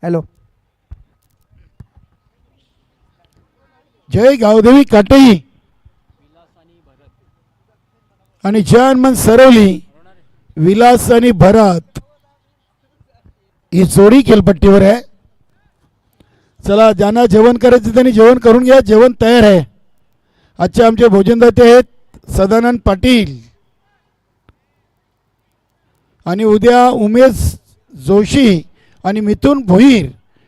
Hello. जय गावदेवी काटई आणि जय हनुमान सरवली विलास आणि भरत ही जोडी खेळपट्टीवर आहे. चला, ज्यांना जेवण करायचं त्यांनी जेवण करून घ्या. जेवण तयार आहे. आजचे आमचे भोजनदाते आहेत सदानंद पाटील आणि उद्या उमेश जोशी आणि मिथुन भोईर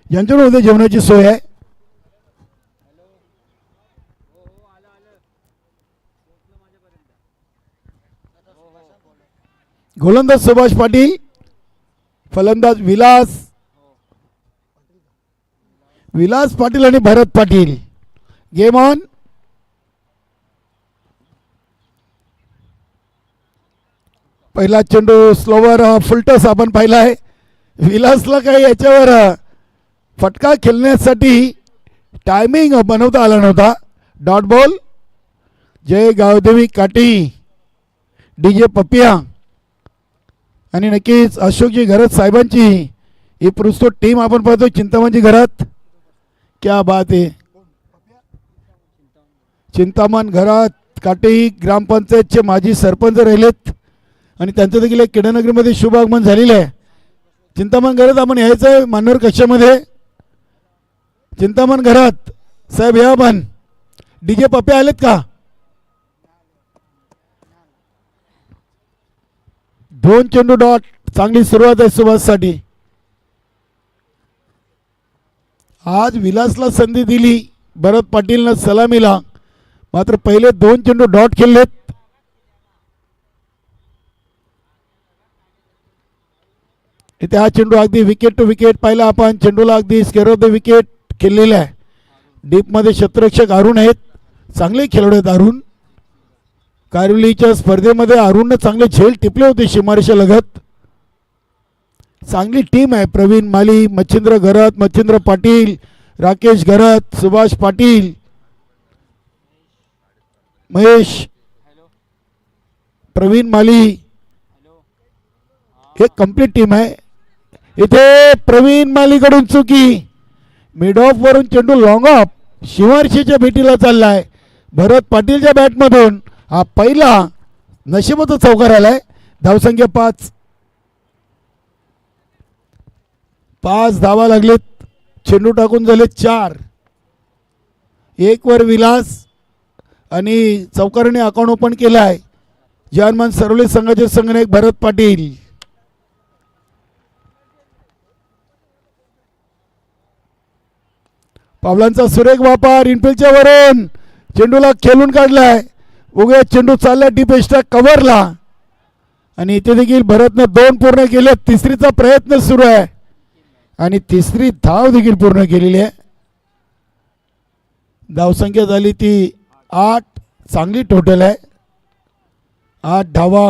यांच्याकडून उद्या जेवणाची सोय आहे. गोलंदाज सुभाष पाटील, फलंदाज विलास पाटील आणि भरत पाटील. Game on. पहिला चेंडू स्लोवर फुलटस आपण पाहिला आहे. विलासला काही याच्यावर फटका खेळण्यासाठी टायमिंग बनवता आला नव्हता. Dot ball. जय गावदेवी काटी, DJ पपिया आणि नक्कीच अशोकजी घरात साहेबांची ही पुरस्कृत टीम आपण पाहतो. चिंतामणजी घरात, क्या बात आहे. चिंतामण घरात काटेही ग्रामपंचायतचे माजी सरपंच राहिलेत आणि त्यांचं देखील एक किडनगरीमध्ये शुभ आगमन झालेलं आहे. चिंतामण घरात आपण यायचं आहे मान्यवर कक्षामध्ये. चिंतामण घरात साहेब या आपण. DJ पप्या आलेत का? 2 चेंडू डॉट. चांगली सुरुवात आहे सुभाषसाठी. आज विलासला संधी दिली भरत पाटीलनं सलामीला, मात्र पहिले 2 चेंडू डॉट खेळलेत. इथे हा चेंडू अगदी विकेट टू विकेट पाहिला आपण. चेंडूला अगदी स्केअर ऑफ द विकेट खेळलेला आहे. डीपमध्ये क्षेत्ररक्षक अरुण आहेत. चांगले खेळाडू आहेत अरुण. कारुलीच्या स्पर्धेमध्ये अरुणनं चांगले झेल टिपले होते सीमारेषा लगत. चांगली टीम आहे. प्रवीण माली, मच्छिंद्र घरत, मच्छिंद्र पाटील, राकेश घरत, सुभाष पाटील, महेश, प्रवीण माली, हे कंप्लीट टीम आहे. इथे प्रवीण मालीकडून चुकी. मिड ऑफ वरून चेंडू लॉंग ऑफ शिवारशीच्या भेटीला चाललाय. भरत पाटीलच्या बॅटमधून हा पहिला नशिबाचा चौकार आलाय. धावसंख्या 5 धावा लागलेत. चेंडू टाकून झाले 4. 1 वर विलास आणि चौकाराने अकाउंट ओपन केलं आहे. जयहनुमान सरवली संघाचे संघनायक भरत पाटील. पावलांचा सुरेख वापर. इनफिल्डच्या वरून चेंडूला खेळून काढलाय. उगे चेंडू चालला डीप एक्स्ट्रा कव्हरला आणि इथे देखील भरतनं 2 पूर्ण केले. तिसरीचा प्रयत्न सुरू आहे आणि तिसरी धाव देखील पूर्ण केलेली आहे. धावसंख्या झाली ती 8. चांगली टोटल आहे. 8 धावा.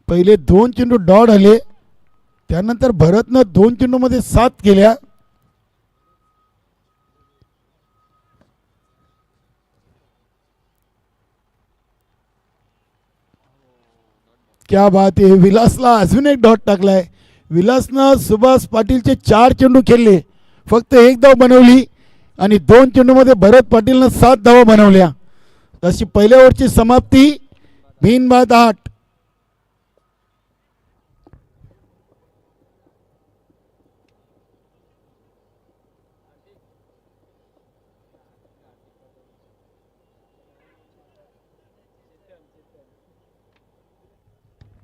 पहिले 2 चेंडू डॉट आले. त्यानंतर भरतनं 2 चेंडूमध्ये 7 केल्या. क्या बात आहे. विलासला अजून एक डॉट टाकलाय. विलासनं सुभाष पाटीलचे 4 चेंडू खेळले, फक्त 1 धाव बनवली आणि 2 चेंडूमध्ये भरत पाटीलनं 7 धावा बनवल्या. अशी पहिल्या ओव्हरची समाप्ती. बिनबाद 8.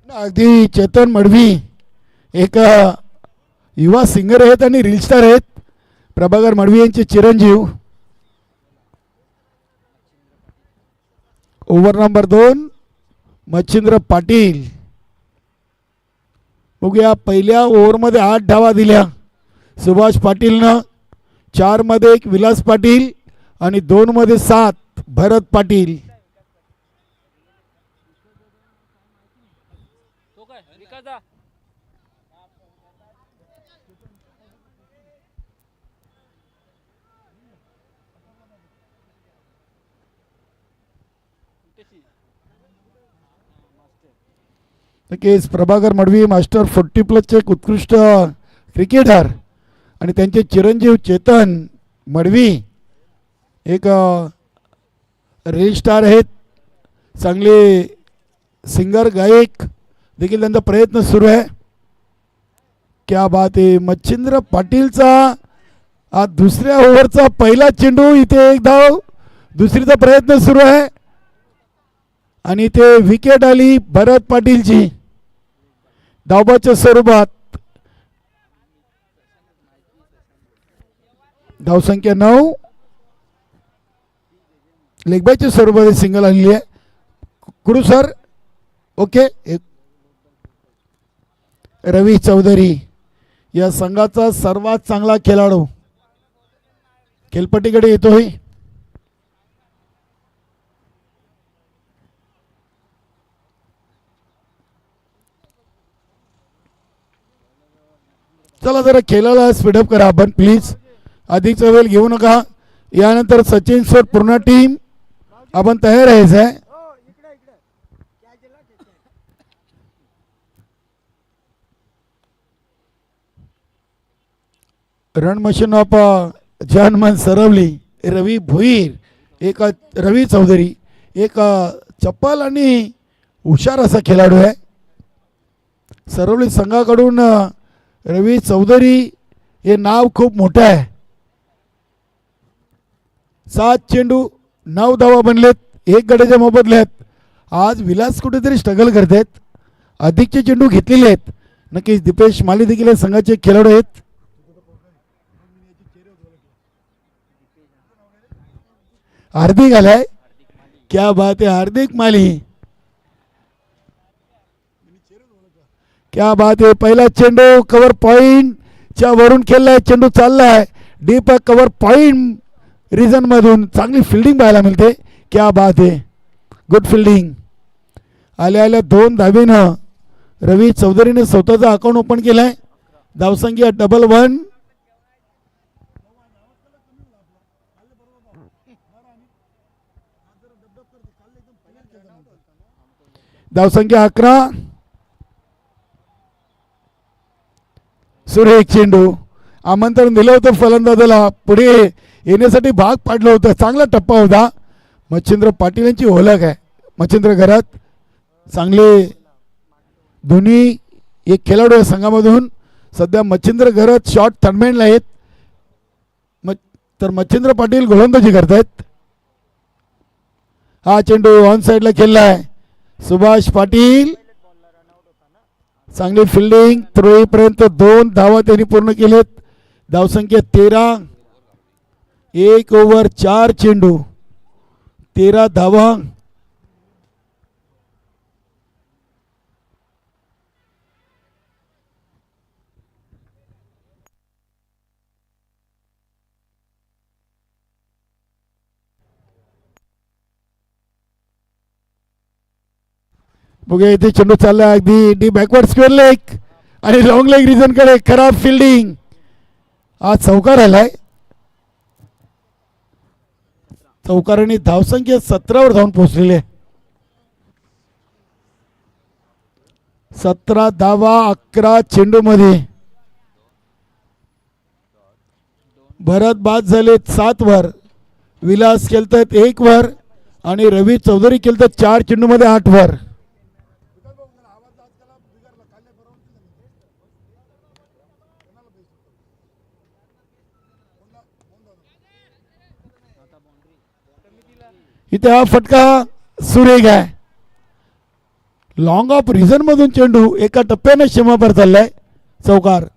अगदी चेतन मडवी एक युवा सिंगर आहेत आणि रील स्टार आहेत. प्रभाकर मडवी यांचे चिरंजीव. Over number 2 Machhindra Patil. बघूया, पहिल्या ओव्हरमध्ये 8 धावा दिल्या सुभाष पाटीलनं. 4 मध्ये 1 विलास पाटील आणि 2 मध्ये 7 भरत पाटील. नक्कीच प्रभाकर मडवी मास्टर 40+ चे एक उत्कृष्ट क्रिकेटर आणि त्यांचे चिरंजीव चेतन मडवी एक रील स्टार आहेत, चांगले सिंगर गायक देखील त्यांचा प्रयत्न सुरू आहे. क्या बात आहे. मच्छिंद्र पाटीलचा हा दुसऱ्या ओव्हरचा पहिला चेंडू, इथे एक धाव, दुसरीचा प्रयत्न सुरू आहे आणि इथे विकेट आली भरत पाटीलची धावबाच्या स्वरूपात. धावसंख्या 9, लेगबायच्या स्वरूपात सिंगल आलेली आहे. कुडू सर ओके. रवी चौधरी या संघाचा सर्वात चांगला खेळाडू खेळपट्टीकडे येतोय. चला जरा खेळायला स्पीडअप करा आपण प्लीज, अधिकचा वेळ घेऊ नका. यानंतर सचिन सर पूर्ण टीम आपण तयार राहायचं आहे. रन मशीन ऑफ जनमन सरवली रवी भोईर, एक रवी चौधरी एक चप्पल आणि हुशार असा खेळाडू आहे. सरवली संघाकडून रवी चौधरी हे नाव खूप मोठं आहे. 7 चेंडू 9 धावा बनलेत, 1 गड्याच्या मोबदल्यात. आज विलास कुठेतरी स्ट्रगल करतात, अधिकचे चेंडू घेतलेले आहेत. नक्कीच दीपेश माली देखील या संघाचे खेळाडू आहेत. हार्दिक आलाय, क्या बात है. हार्दिक माली, क्या बात है. पहिला चेंडू कव्हर पॉइंट च्या वरून खेळलाय, चेंडू चाललाय डीप कव्हर पॉइंट रिजन मधून. चांगली फिल्डिंग पाहायला मिळते, क्या बात है. Good fielding. आल्या आल्या 2 धावेनं रवी चौधरीने स्वतःचा अकाउंट ओपन केलाय. धावसंख्या 11. धावसंख्या 11. सुरेख चेंडू. आमंत्रण दिलं होतं फलंदाजाला, पुढे येण्यासाठी भाग पाडलं होतं. चांगला टप्पा होता. मच्छिंद्र पाटील यांची ओळख आहे मच्छिंद्र घरात. चांगले दोन्ही एक खेळाडू या संघामधून सध्या मच्छिंद्र घरात शॉर्ट थर्डमॅनला आहेत, तर मच्छिंद्र पाटील गोलंदाजी करतायत. हा चेंडू ऑन साईडला खेळलाय. सुभाष पाटील चांगली फिल्डिंग. थ्रोईपर्यंत 2 धावा त्यांनी पूर्ण केलेत. धावसंख्या 13. 1 ओव्हर 4 चेंडू 13 धावा. बघूया इथे चेंडू चालला अगदी डी बॅकवर्ड स्क्वेअर लेग आणि लॉंग लेग रिजन कडे. खराब फिल्डिंग. आज चौकार आलाय. चौकाराने धावसंख्या 17 वर धावून पोहोचलेले. 17 धावा 11 चेंडू मध्ये. भरत बाद झाले 7 वर, विलास खेळतात 1 वर आणि रवी चौधरी खेळतात 4 चेंडू मध्ये 8 वर. इथे हा फटका सुरेख आहे. लॉंग ऑफ रिझन मधून चेंडू एका टप्प्याने सीमापर चाललाय. चौकार.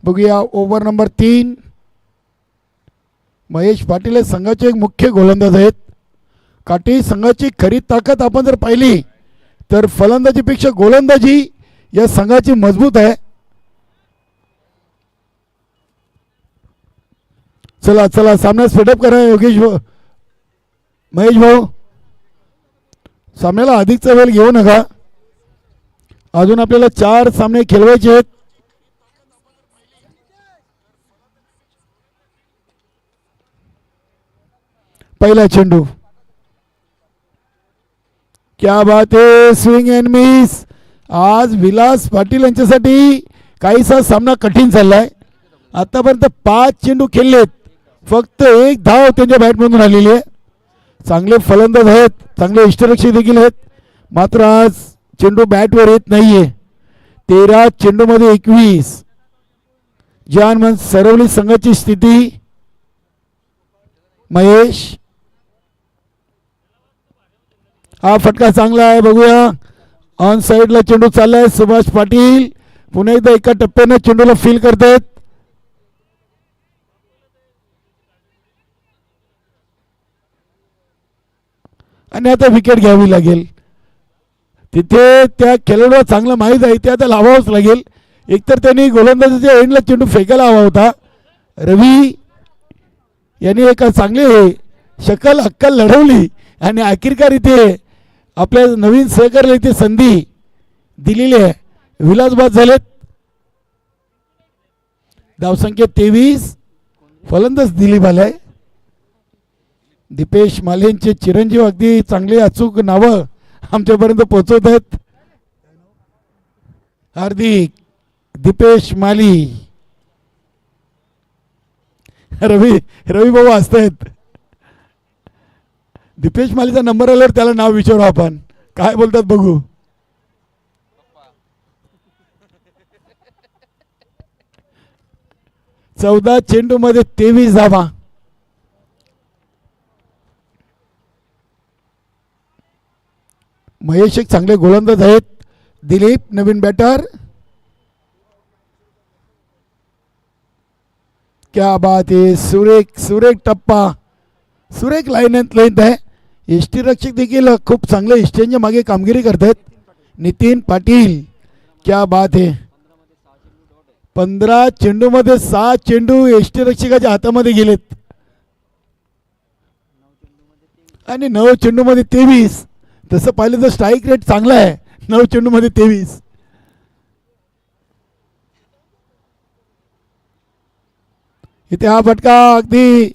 बघूया ओव्हर नंबर 3. महेश पाटील हे संघाचे एक मुख्य गोलंदाज आहेत. काठी संघाची खरी ताकद आपण जर पाहिली तर फलंदाजीपेक्षा गोलंदाजी या संघाची मजबूत आहे. चला चला सामना स्पीडअप करा योगेश भाऊ, महेश भाऊ. सामन्याला अधिकचा वेळ घेऊ नका. अजून आपल्याला 4 सामने खेळवायचे आहेत. पहिला चेंडू, क्या बात है, स्विंग अँड मिस. आज विलास पाटील यांच्यासाठी काहीसा सामना कठीण चाललाय. आतापर्यंत 5 चेंडू खेळलेत, फक्त 1 धाव त्यांच्या बॅटमधून आलेली आहे. चांगले फलंदाज आहेत, चांगले इष्टरक्षक देखील आहेत, मात्र आज चेंडू बॅटवर येत नाहीये. 13 चेंडूमध्ये 21. जान सरवली संघाची स्थिती. महेश, हा फटका चांगला आहे. बघूया ऑन साइडला चेंडू चाललाय. सुभाष पाटील पुन्हा एकदा एका टप्प्याने चेंडूला फील करतात. आणि आता विकेट घ्यावी लागेल. तिथे त्या खेळाडूला चांगलं माहीत आहे ते आता लावावंच लागेल. एकतर त्यांनी गोलंदाजीच्या एंडला चेंडू फेकायला हवा होता. रवी यांनी एका चांगली शकल अक्कल लढवली आणि अखेरकार इथे आपल्या नवीन सहकार्याला इथे संधी दिलेली आहे. विलासबाद झालेत. धावसंख्या 23. फलंदाज दिलीप आलाय. दीपेश मालेंचे चिरंजीव अगदी चांगले अचूक नावं आमच्यापर्यंत पोहोचवत आहेत. हार्दिक, दीपेश माली, रवी भाऊ असतायत. दीपेश मालीचा नंबर आल्यावर त्याला नाव विचारू आपण, काय बोलतात बघू. चौदा चेंडू मध्ये 23 धावा. महेश एक चांगले गोलंदाज आहेत. दिलीप नवीन बॅटर. क्या बात आहे, सुरेख सुरेख टप्पा, सुरेख लाईन आहे. यष्टीरक्षक देखील खूप चांगले यष्टींच्या मागे कामगिरी करतात. नितीन पाटील, क्या बात आहे. 15 चेंडू मध्ये 6 चेंडू यष्टीरक्षकाच्या हातामध्ये गेलेत आणि 9 चेंडू मध्ये 23. तसं पाहिलं तर स्ट्राईक रेट चांगला आहे. 9 चेंडू मध्ये 23. इथे हा फटका अगदी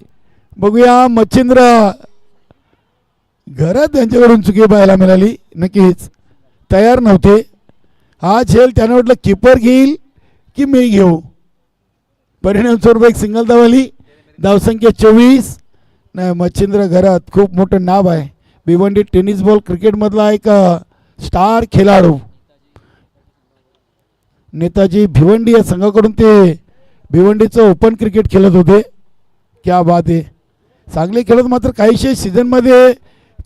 बघूया. मच्छिंद्र घरात त्यांच्याकडून चुकी पाहायला मिळाली. नक्कीच तयार नव्हते. हा झेल त्याने वाटलं कीपर घेईल की मी घेऊ. परिणाम स्वरूप एक सिंगल धावली. धावसंख्या 24. नाही, मच्छिंद्र घरात खूप मोठं नाव आहे. भिवंडी टेनिस बॉल क्रिकेटमधला एक स्टार खेळाडू. नेताजी भिवंडी या संघाकडून ते भिवंडीचं ओपन क्रिकेट खेळत होते. क्या बात आहे. चांगले खेळत, मात्र काहीशे सीझनमध्ये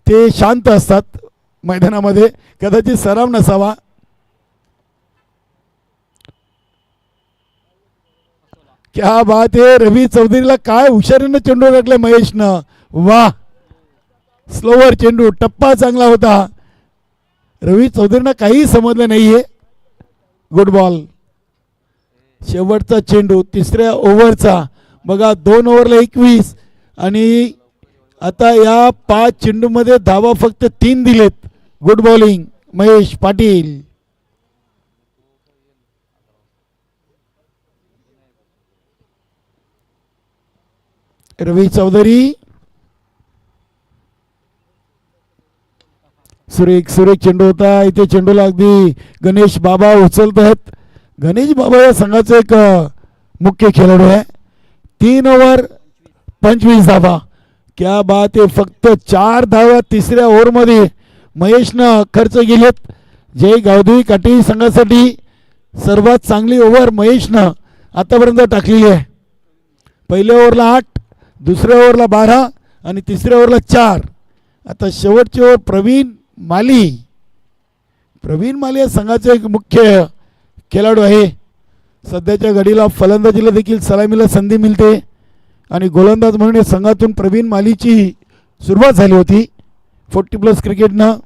ते शांत असतात मैदानामध्ये. कदाचित सराव नसावा. क्या बात आहे. रवी चौधरीला काय हुशारीनं चेंडू टाकले महेशनं. वाह, स्लोवर चेंडू, टप्पा चांगला होता. रवी चौधरींना काही समजलं नाहीये. Good ball. शेवटचा चेंडू 3ऱ्या ओव्हरचा. बघा 2 ओव्हरला 21 आणि आता या 5 चेंडूमध्ये धावा फक्त 3 दिलेत. Good bowling Mahesh Patil. रवी चौधरी, सुरेख सुरेख चेंडू होता. इथे चेंडूला अगदी गणेश बाबा उचलत आहेत. गणेश बाबा या संघाचे एक मुख्य खेळाडू आहे. 3 ओव्हर 25 धावा. क्या बात आहे. फक्त 4 धावा 3ऱ्या ओव्हरमध्ये महेशनं खर्च केलेत. जय गावदेवी काठी संघासाठी सर्वात चांगली ओव्हर महेशनं आतापर्यंत टाकलेली आहे. पहिल्या ओव्हरला 8, दुसऱ्या ओव्हरला 12 आणि 3ऱ्या ओव्हरला 4. आता शेवटची ओव्हर प्रवीण माली. प्रवीण माली या संघाचे एक मुख्य खेळाडू आहे. सध्याच्या घडीला फलंदाजीला देखील सलामीला संधी मिळते आणि गोलंदाज म्हणून या संघातून प्रवीण मालीची सुरुवात झाली होती 40+ क्रिकेटनं.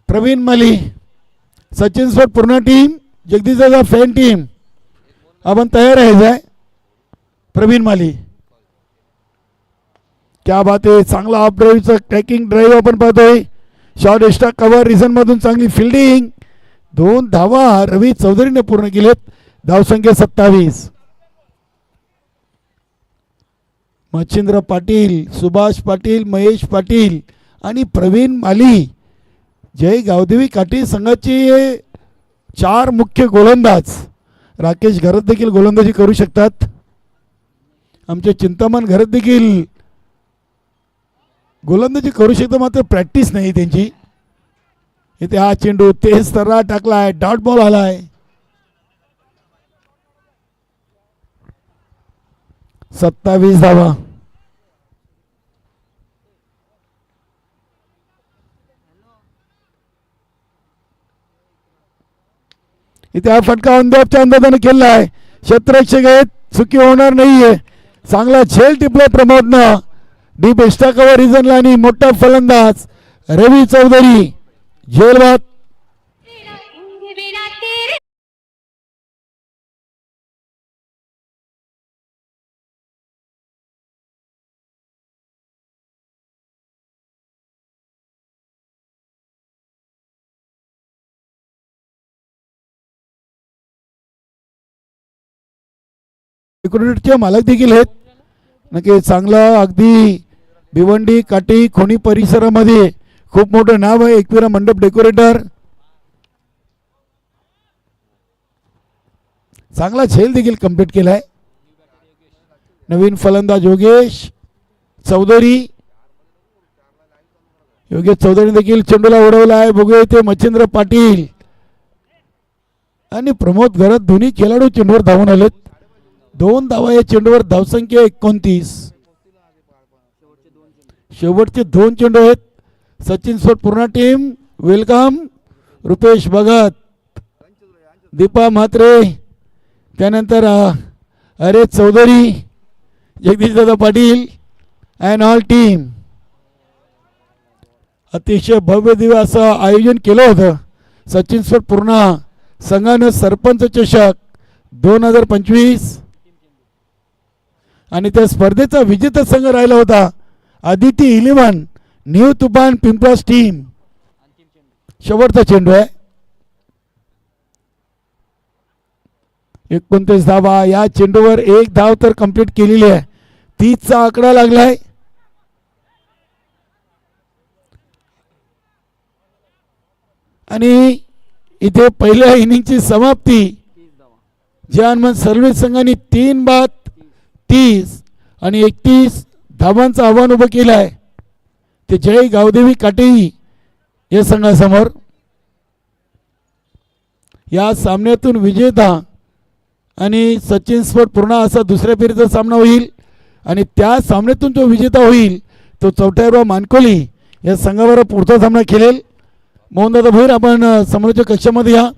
प्रवीण माली, सचिन स्वर पूर्ण टीम, जगदीशचा फॅन टीम आपण तयार आहे. प्रवीण माली क्या बात आहे. चांगला ऑफ ड्राईव्हचा ट्रॅकिंग ड्राईव्ह आपण पाहतोय. शॉर्ट एक्स्ट्रा कव्हर रिझन मधून चांगली फिल्डिंग. 2 धावा रवी चौधरीने पूर्ण केलेत. धावसंख्या 27. मच्छिंद्र पाटील, सुभाष पाटील, महेश पाटील आणि प्रवीण माली जय गावदेवी काठी संघाचे 4 मुख्य गोलंदाज. राकेश घरत देखील गोलंदाजी करू शकतात. आमचे चिंतामण घरत देखील गोलंदाजी करू शकतात, मात्र प्रॅक्टिस नाही त्यांची. इथे हा चेंडू तेज तर्रा टाकलाय, डॉट बॉल आलाय. 27 धावा. इथे हा फटका अंदाजच्या अंदाजाने केला आहे. क्षेत्ररक्षक आहेत, चुकी होणार नाहीये. चांगला झेल टिपला प्रमोदनं डीप एक्स्ट्रा कव्हर रिझनला आणि मोठा फलंदाज रवी चौधरी झेलबाद. चे मालक देखील आहेत. नक्की चांगलं अगदी भिवंडी काठी खोणी परिसरामध्ये खूप मोठं नाव आहे. एकविरा मंडप डेकोरेटर. चांगला झेल देखील कंप्लीट केलाय. नवीन फलंदाज योगेश चौधरी. योगेश चौधरी देखील चेंडूला उडवला आहे. बघूया इथे मच्छिंद्र पाटील आणि प्रमोद घरत दोन्ही खेळाडू चेंडूवर धावून आलेत. 2 धावा या चेंडूवर. धावसंख्या 29. शेवटचे 2 चेंडू आहेत. सचिन सोट पूर्ण टीम वेलकम. रुपेश भगत, दीपा म्हात्रे, त्यानंतर अरे चौधरी, जगदीशदादा पाटील अँड ऑल टीम. अतिशय भव्य दिव्य असं आयोजन केलं होतं. सचिन सोट पूर्ण संघानं सरपंच चषक 2025 आणि त्या स्पर्धेचा विजेता संघ राहिला होता आदिती 11 न्यू तुफान पिंपळास टीम. शेवटचा चेंडू आहे. 29 धावा. या चेंडूवर 1 धाव तर कंप्लीट केलेली आहे. 30चा आकडा लागलाय. आणि इथे पहिल्या इनिंगची समाप्ती. जहानमन सर्व्हिस संघाने 3 बाद 30 आणि 31 धावांचं आव्हान उभं केलं आहे. ते जय गावदेवी काटे या संघासमोर. या सामन्यातून विजेता आणि सचिन स्पोर्ट पूर्ण असा दुसऱ्या फेरीचा सामना होईल आणि त्या सामन्यातून जो विजेता होईल तो चौथ्यावा मानकोली या संघावर पुढचा सामना खेळेल. मोहनदादा भोईर आपण समोरच्या कक्षामध्ये या.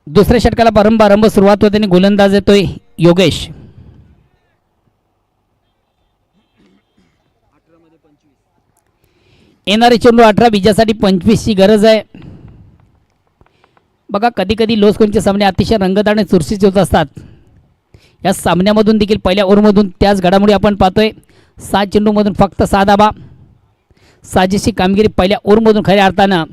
दुसऱ्या षटकाला प्रारंभ सुरुवात होते आणि गोलंदाज येतोय योगेश. येणारे चेंडू 18 विजयासाठी 25 ची गरज आहे. बघा कधी कधी लो स्कोरचे सामने अतिशय रंगत आणि चुरशीचे होत असतात. या सामन्यामधून देखील पहिल्या ओव्हरमधून त्याच घडामोडी आपण पाहतोय. 7 चेंडूमधून फक्त 6 धावा. साजेशी कामगिरी पहिल्या ओव्हरमधून खऱ्या अर्थानं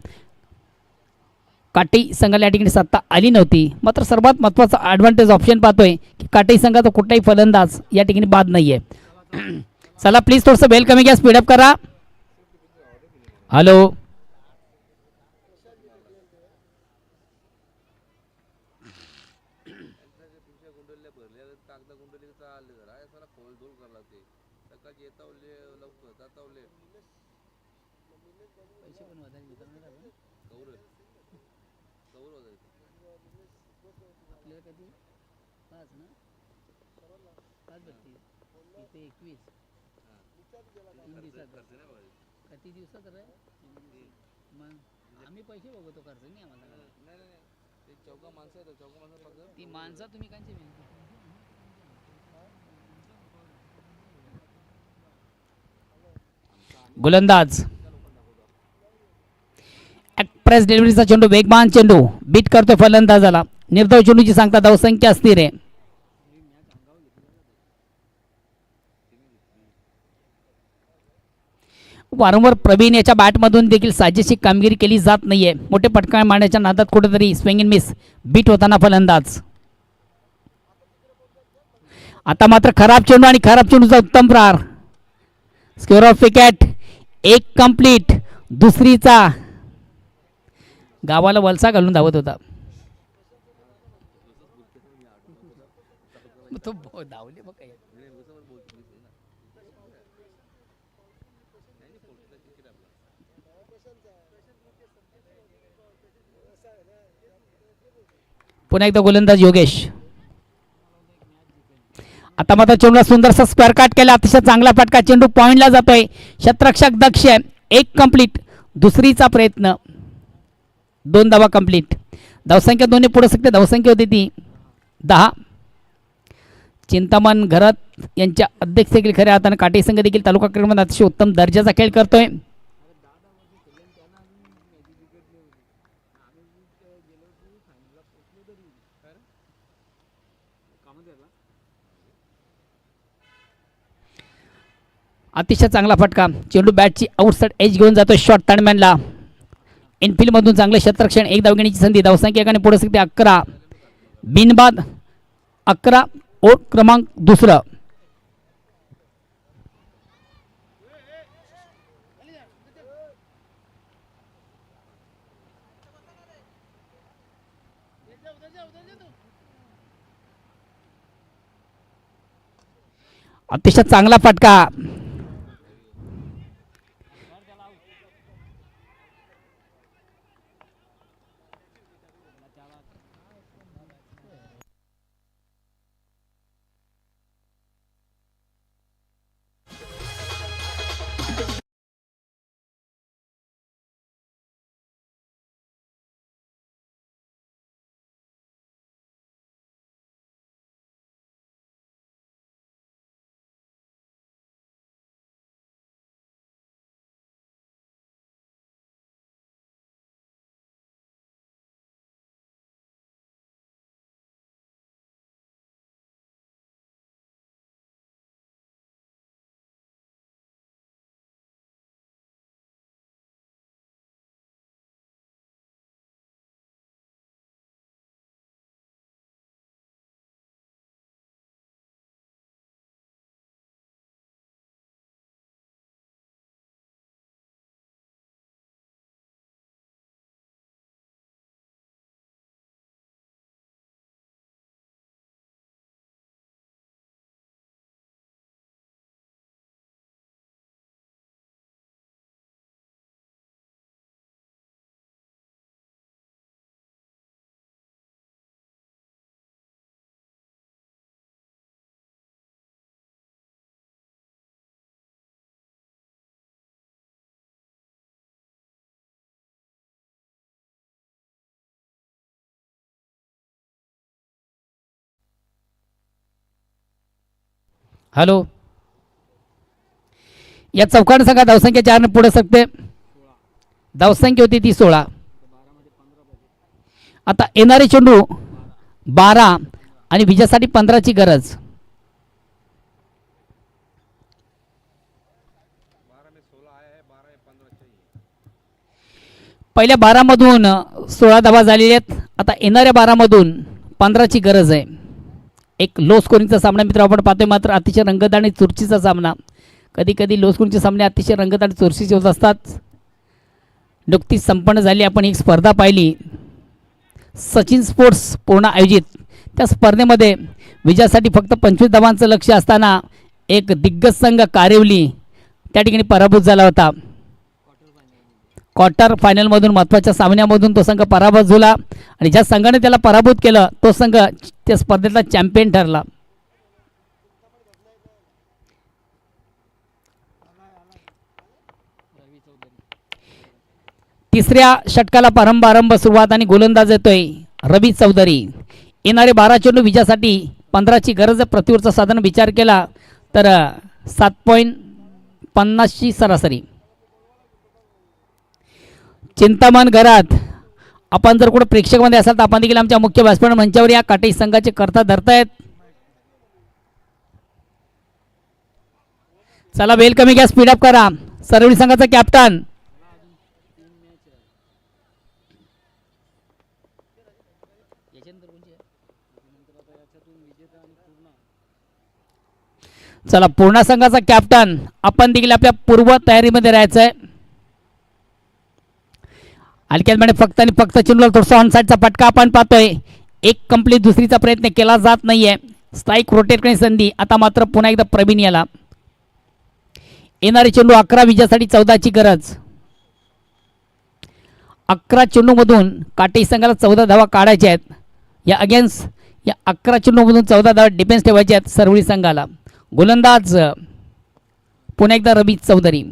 काटे संघाला या ठिकाणी सत्ता आली नव्हती. मात्र सर्वात महत्त्वाचा ॲडव्हान्टेज ऑप्शन पाहतोय की काटे संघाचा कुठलाही फलंदाज या ठिकाणी बाद नाही आहे. चला प्लीज थोडंसं बेल कमी घ्या, स्पीडअप करा. हॅलो आम्ही पैसे बघतो खर्च नाही आम्हाला. ती माणसं तुम्ही कांची गोलंदाज एक्सप्रेस डिलिव्हरीचा चेंडू वेगवान चेंडू बीट करतोय फलंदाजाला. निर्धाव चेंडूची सांगता धावसंख्या अस्थिर आहे. वारंवार प्रवीण याच्या बॅटमधून देखील साजेशी कामगिरी केली जात नाहीये. मोठे पटकाळ मारण्याच्या नादात कुठेतरी स्विंग इन मिस बीट होताना फलंदाज. आता मात्र खराब चेंडू आणि खराब चेंडूचा उत्तम प्रहार. स्क्वेअर ऑफ विकेट एक कंप्लीट. दुसरीचा गावाला वलसा घालून धावत होता. तो धावले बघ. पुन्हा एकदा गोलंदाज योगेश. आता मात्र चेंडूला सुंदरसा स्क्वेअर काट केला. अतिशय चांगला फटका. चेंडू पॉइंटला जातोय. शतरक्षक दक्ष एक कंप्लीट. दुसरीचा प्रयत्न 2 धावा कंप्लीट. धावसंख्या दोन्ही पुढे शकते. धावसंख्या होती ती 10. चिंतामण घरात यांच्या अध्यक्षतेखाली खऱ्या हाताने काटे संघ देखील तालुका क्रिकेटमध्ये अतिशय उत्तम दर्जाचा खेळ करतोय. अतिशय चांगला फटका. चेंडू बॅटची आउटसाइड एज घेऊन जातो. शॉट ताडमॅनला. इनफिल्ड मधून चांगले क्षेत्ररक्षण. एक धाव घेण्याची संधी. धावसंख्या एकाने पुढे शकते 11. बिनबाद 11. ओट क्रमांक दुसरा. अतिशय चांगला फटका. हॅलो, या चौकाने सांगा धावसंख्या 4 ने पुढे सकते. धावसंख्या होती ती 16. आता येणारे चेंडू 12 आणि विजयासाठी 15ची गरज. पहिल्या 12 मधून 16 धावा झालेल्या आहेत. आता येणाऱ्या 12 मधून 15ची गरज आहे. एक लो स्कोरिंगचा सामना मित्र आपण पाहतोय, मात्र अतिशय रंगत आणि चुरशीचा सामना. कधी कधी लो स्कोरिंगचे सामने अतिशय रंगत आणि चुरशीचे होत असतात. नुकतीच संपन्न झाली आपण एक स्पर्धा पाहिली, सचिन स्पोर्ट्स पूर्ण आयोजित. त्या स्पर्धेमध्ये विजयासाठी फक्त 25 धावांचं लक्ष असताना एक दिग्गज संघ कारेवली त्या ठिकाणी पराभूत झाला होता. क्वार्टर फायनलमधून महत्त्वाच्या सामन्यामधून तो संघ पराभूत झाला आणि ज्या संघाने त्याला पराभूत केलं तो संघ त्या स्पर्धेतला चॅम्पियन ठरला. तिसऱ्या षटकाला प्रारंभ सुरुवात आणि गोलंदाज येतोय रवी चौधरी. येणारे 12 चेंडू विजयासाठी 15ची गरज. प्रतिवरचा साधारण विचार केला तर 7.50ची सरासरी. चिंतामण घरात आपण जर कुठे प्रेक्षकामध्ये असाल तर आपण देखील आमच्या मुख्य व्यासपीठ मंचावर या काटेज संघाचे कर्ता धरतायत. चला वेल कमी घ्या, स्पीडअप करा. सरवली संघाचा कॅप्टन चला पूर्णा संघाचा कॅप्टन आपण देखील आपल्या पूर्व तयारीमध्ये राहायचं आहे. हलक्यात फक्त आणि फक्त चेंडूला थोडासा ऑन साईडचा फटका आपण पाहतोय. एक कंप्लीट दुसरीचा प्रयत्न केला जात नाहीये. स्ट्राईक रोटेट करण्याची संधी. आता मात्र पुन्हा एकदा प्रवीण याला. येणारे चेंडू 11 विजयासाठी 14ची गरज. 11 चेंडूमधून काटे संघाला 14 धावा काढायच्या आहेत. या अगेन्स्ट या 11 चेंडूमधून 14 धावा डिफेन्स ठेवायच्या आहेत सरवळी संघाला. गोलंदाज पुन्हा एकदा रवी चौधरी.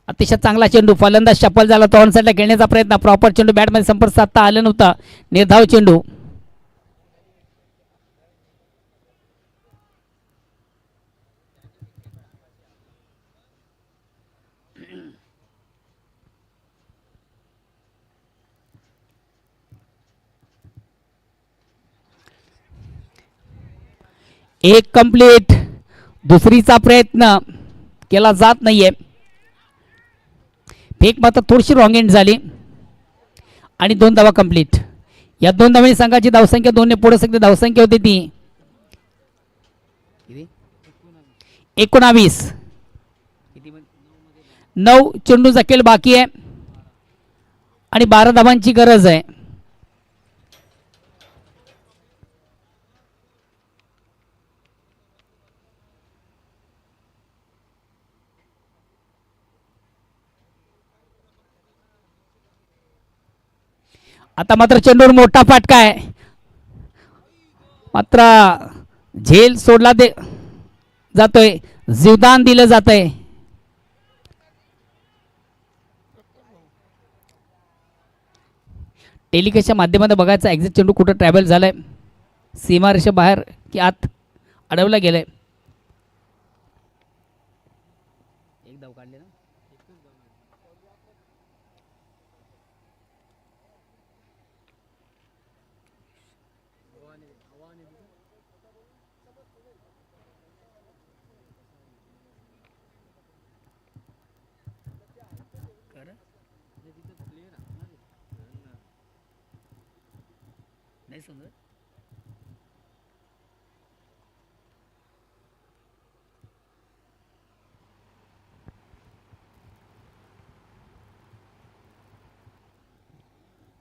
अतिशय चांगला चेंडू. फलंदाज शफल झाला तो ऑन साईडला खेळण्याचा प्रयत्न. प्रॉपर चेंडू बॅटमध्ये संपर्क साधता आला नव्हता. निर्धाव चेंडू. एक कंप्लीट दुसरीचा प्रयत्न केला जात नाहीये. फेक मात्र थोडीशी रॉंग एंड झाली आणि 2 धावा कंप्लीट. या 2 धावांनी संघाची धावसंख्या 2 ने पुढे सकते. धावसंख्या होती ती 19. 9 चेंडूचा खेळ बाकी आहे आणि 12 धावांची गरज आहे. आता मात्र चेंडूवर मोठा फटका आहे. मात्र झेल सोडला जातोय. जीवदान दिलं जातंय. टेलिकास्टच्या माध्यमातून बघायचा एक्झॅक्ट चेंडू कुठं ट्रॅव्हल झालाय. सीमारेषा बाहेर की आत अडवला गेलाय. एक धाव काढले ना. नाही समजत.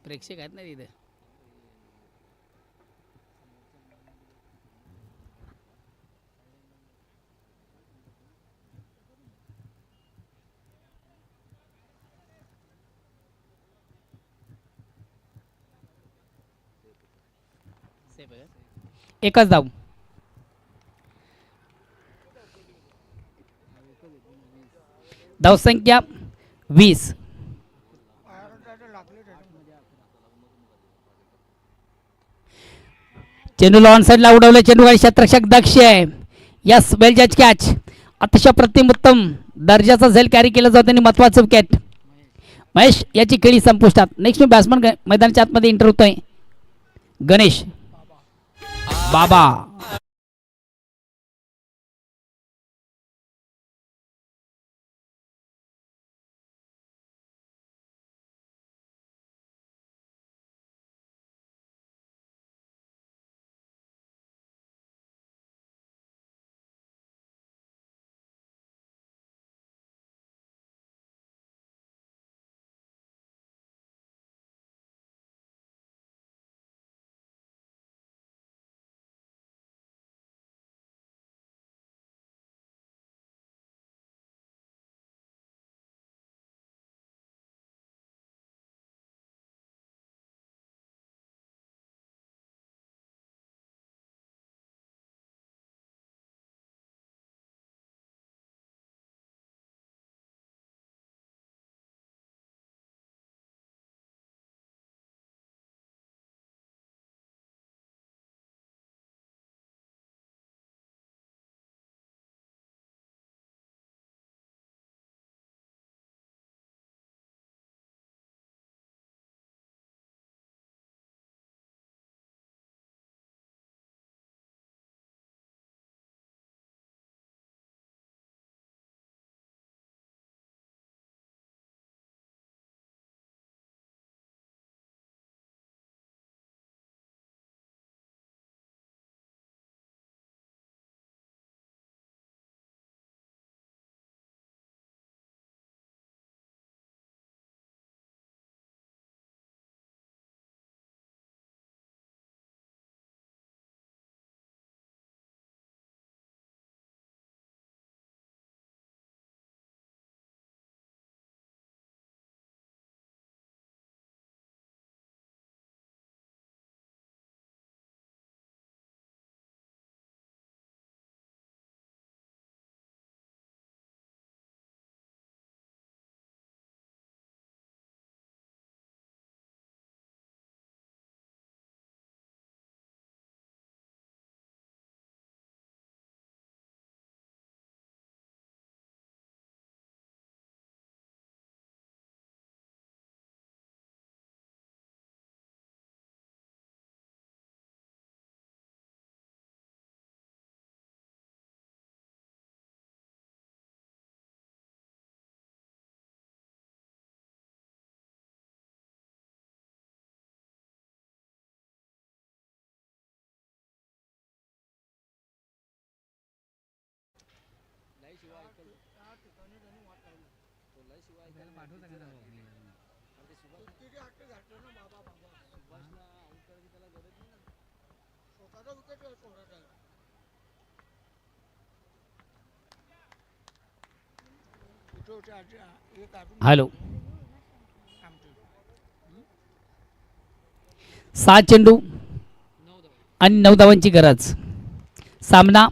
प्रेक्षक आहेत ना तिथे. एकच धाव. धावसंख्या 20. चेंडूला ऑन साईडला उडवलं, चेंडू आणि क्षेत्ररक्षक दक्ष आहे. यस, वेल जज कॅच. अतिशय प्रतिम उत्तम दर्जाचा झेल कॅरी केला जातो आणि महत्वाचं विकेट. महेश याची खेळी संपुष्टात. नेक्स्ट बॅट्समन मैदानाच्या आतमध्ये एंटर होतोय गणेश बाबा. हॅलो. 7 चेंडू आणि 9 धावांची गरज. सामना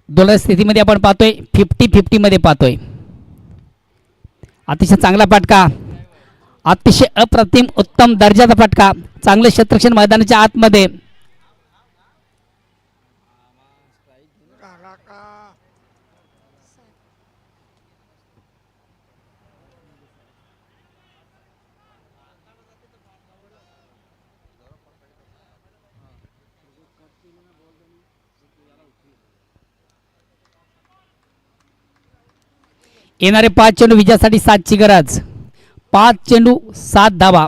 दोन स्थितीमध्ये आपण पाहतोय 50-50 मध्ये पाहतोय. अतिशय चांगला फटका, अतिशय अप्रतिम उत्तम दर्जाचा फटका, चांगले क्षेत्ररक्षण मैदानाच्या आतमध्ये. येणारे 5 चेंडू विजयासाठी 7 ची गरज. 5 चेंडू 7 धावा.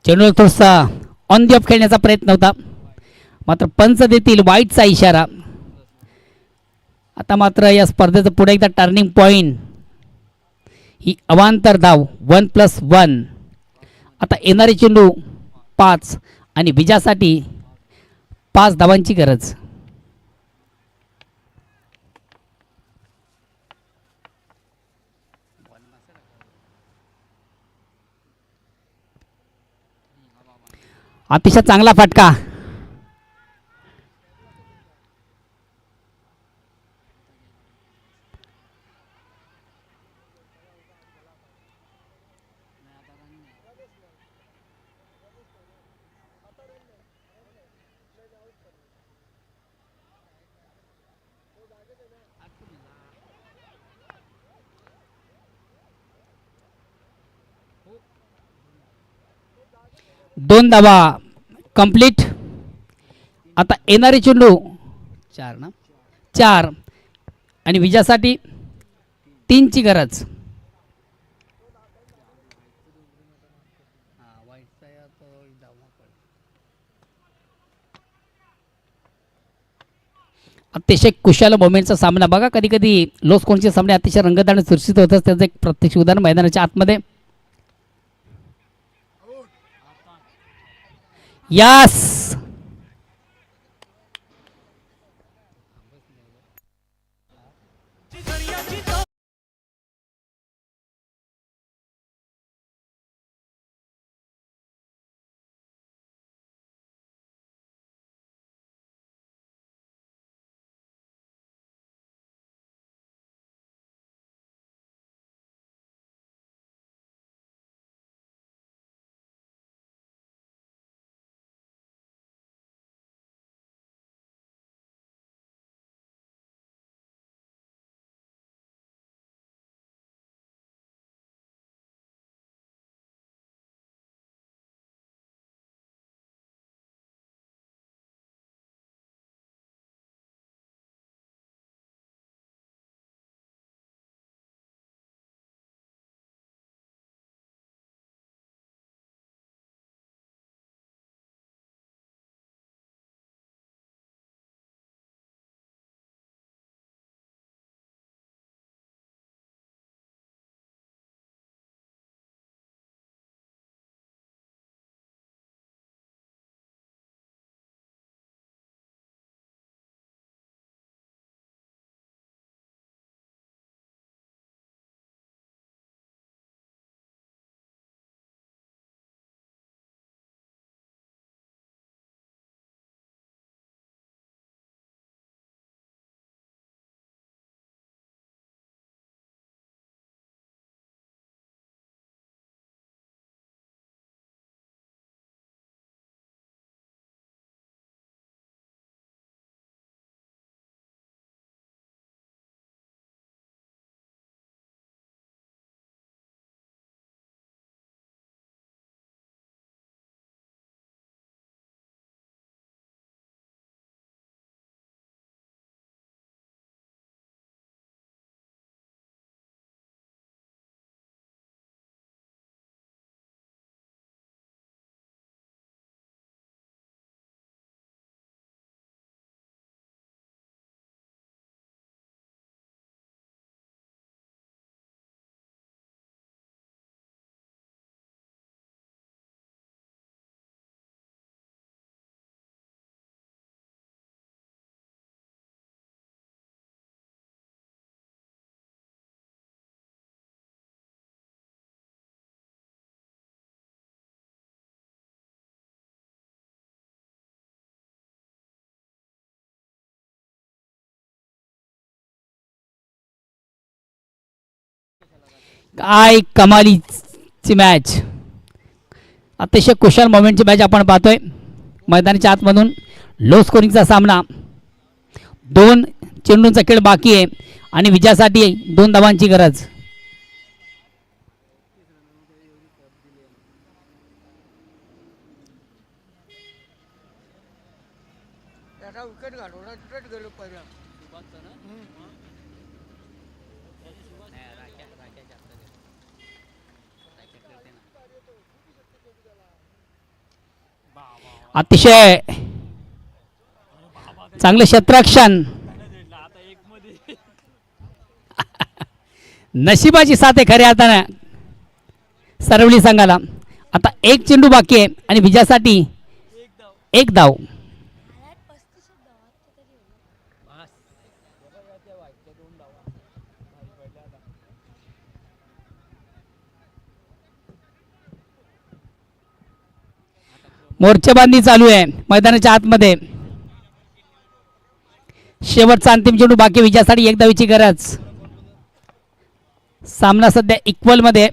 चेंडू थोडासा ऑन दी ऑफ खेळण्याचा प्रयत्न होता, मात्र पंच देतील वाईटचा इशारा. आता मात्र या स्पर्धेचं पुढे एकदा टर्निंग पॉइंट ही अवांतर धाव 1+1. आता येणारे चेंडू 5 आणि विजयासाठी 5 धावांची गरज. अतिशय चांगला फटका, 2 धावा कंप्लीट. आता येणारे चेंडू 4 ना, 4 आणि विजयासाठी 3 ची गरज. अतिशय कुशाल मोमेंटचा सामना बघा. कधी कधी लो स्कोरचे सामने अतिशय रंगत आणि चुरशीत होतात. त्याचं एक प्रत्यक्ष उदाहरण मैदानाच्या आतमध्ये. यास काय कमालीची मॅच. अतिशय कुशल मोमेंटची मॅच आपण पाहतोय मैदानाच्या आतमधून. लो स्कोरिंगचा सामना. 2 चेंडूंचा खेळ बाकी आहे आणि विजयासाठी 2 धावांची गरज. अतिशय चांगले क्षेत्ररक्षण. नशिबाची साथ आहे खऱ्या अर्थानं सरवली संघाला. आता 1 चेंडू बाकी आहे आणि विजयासाठी 1 धाव. मोर्चेबांधणी चालू आहे मैदानाच्या आतमध्ये. शेवटचा अंतिम चेंडू बाकी. विजयासाठी 1 धावेची गरज. सामना सध्या इक्वल मध्ये.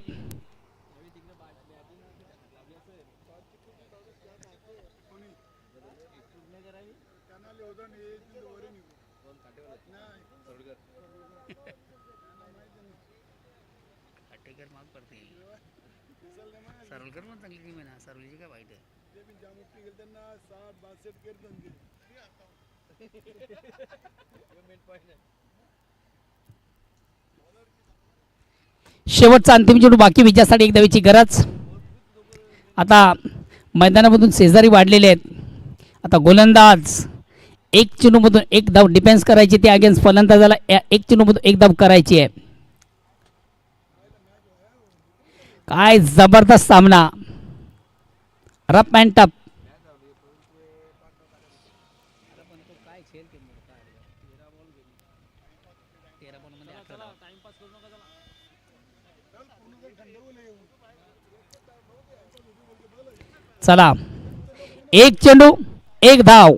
सरलकर पण चांगली टीम आहे ना, सरवलीची काय वाईट आहे. शेवटचा अंतिम चेंडू बाकी विजयासाठी एक धावेची गरज. आता मैदानामधून शेजारी वाढलेले आहेत. आता गोलंदाज एक चेंडूमधून एक धाव डिफेन्स करायची, ते अगेन्स्ट फलंदाजाला एक चेंडूमधून एक धाव करायची आहे. काय जबरदस्त सामना, रफ अँड टफ. चला, एक चेंडू एक धाव,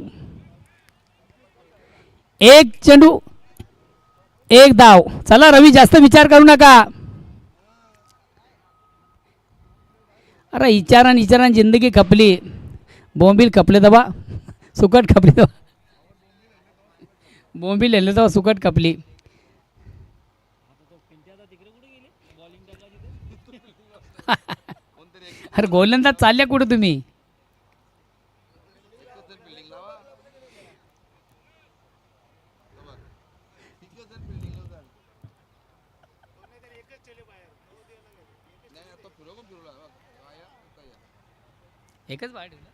एक चेंडू एक धाव. चला रवी, जास्त विचार करू नका. अरे विचारान जिंदगी खपली, बोंबील खपले दबा, सुकट खपली दबा, बोंबील हेले दबा, सुकट खपली. अरे गोलंदाज चालल्या कुठं तुम्ही? एकच बाहेर ठेवला.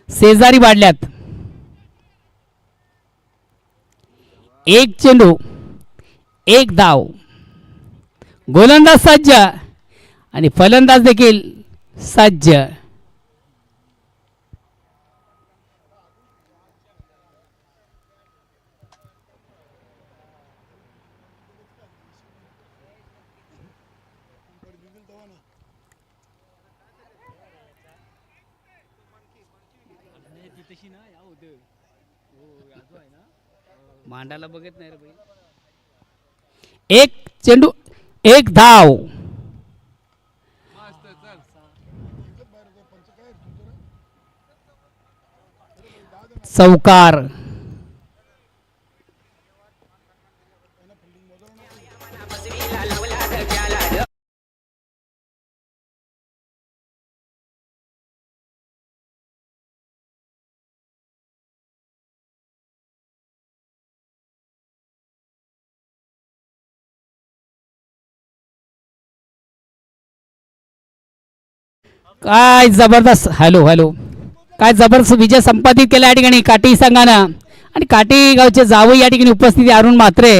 शेजारी वाढल्यात. एक चेंडू एक धाव. गोलंदाज सज्ज आणि फलंदाज देखील सज्ज. मांडाला बघत नाही रे भाई. एक चेंडू एक धाव. चौकार. काय जबरदस्त, हॅलो हॅलो, काय जबरदस्त विजय संपादित केला या ठिकाणी काटी संघानं. आणि काटी गावचे जावई या ठिकाणी उपस्थिती अरुण म्हात्रे.